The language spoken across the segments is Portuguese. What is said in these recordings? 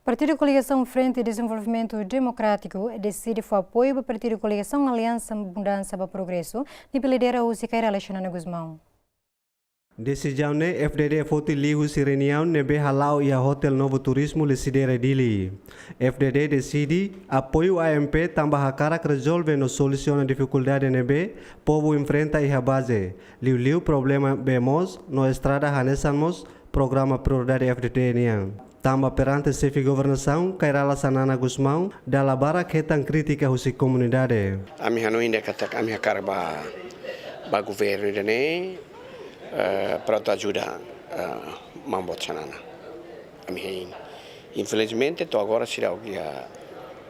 Partido Coligação Frente de Desenvolvimento Democrático decide for apoio para Partido Coligação Aliança Mudança para Progresso e lidera o Siqueira Alexandre Guzmão. Decisão ne FDD foti ligu si reunião nebe halau ia Hotel Novo Turismo le sidera dili. FDD decide apoio AMP tambah cara que resolve no soluciona dificuldade nebe povo enfrenta ia base. Liu problema bemos no estrada hanesamos programa prioridade FDD niang. Tamba perante chefe governação Kairala Sanana Guzmão da labara ketan crítica husi comunidade. Ami hanu ainda kata kami hakar ba governo ne para ajudar mambot sanana. Ami infelizmente to agora será o que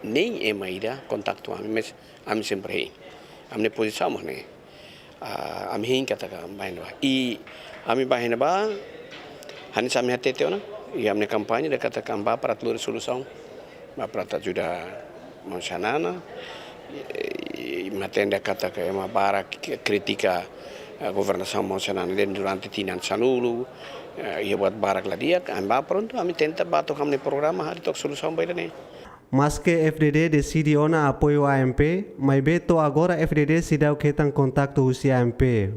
nem é maida contato mas ami sempre ami posição né. Ami kata baino e ami bahina ba hanis ami hatete ona e a minha campanha de katakan para a solução para ajudar mansanana e matenda katakan é uma bara crítica a governação mansanana durante tinan salulu e buat barak lá dia amba pronto a tenta bato kami programa hari tok solução baik ne. Mas que FDD decide ona apoio AMP, mas beto agora FDD se dá o que tem contato com o AMP.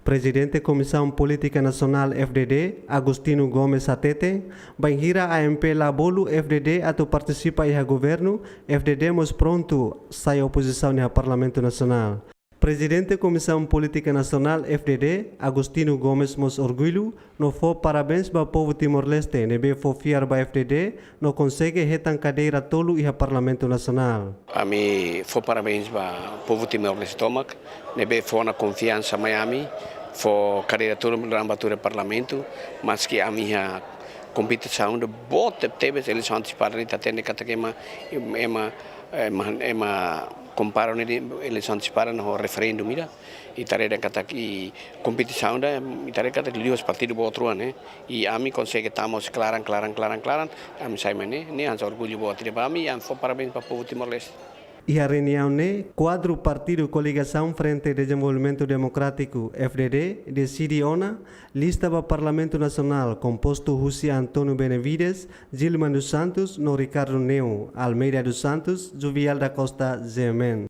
Presidente Comissão Política Nacional FDD, Agostinho Gomes Atete, banhira AMP labolo FDD atau participa em governo, FDD mos pronto sai oposição no Parlamento Nacional. Presidente Comissão Política Nacional FDD, Agostinho Gomes mos orgulho, no for parabéns para o povo Timor-Leste, nebe for fiar para FDD, no consegue retan cadeira tolo e Parlamento Nacional. Ami for parabéns para o povo Timor-Leste tomak, nebe for na confiança Miami, for cadeira tolo no Parlamento, mas que a minha competição de bote teve eleição antecipada de tatene katakema ema compara ne eleição antecipada no referendum ida e tarefa kata que competição da e tarefa kata que os partidos outro né e a mim consegue estamos claran a mim sai né ansa orgulho boa para mim e for parabéns para o povo Timor-Leste. E a reunião ne quadro partido Coligação Frente de Desenvolvimento Democrático FDD decide ona lista para Parlamento Nacional composto José Antônio Benavides, Gilman dos Santos, no Ricardo Neu, Almeida dos Santos, Jovial da Costa Zemen.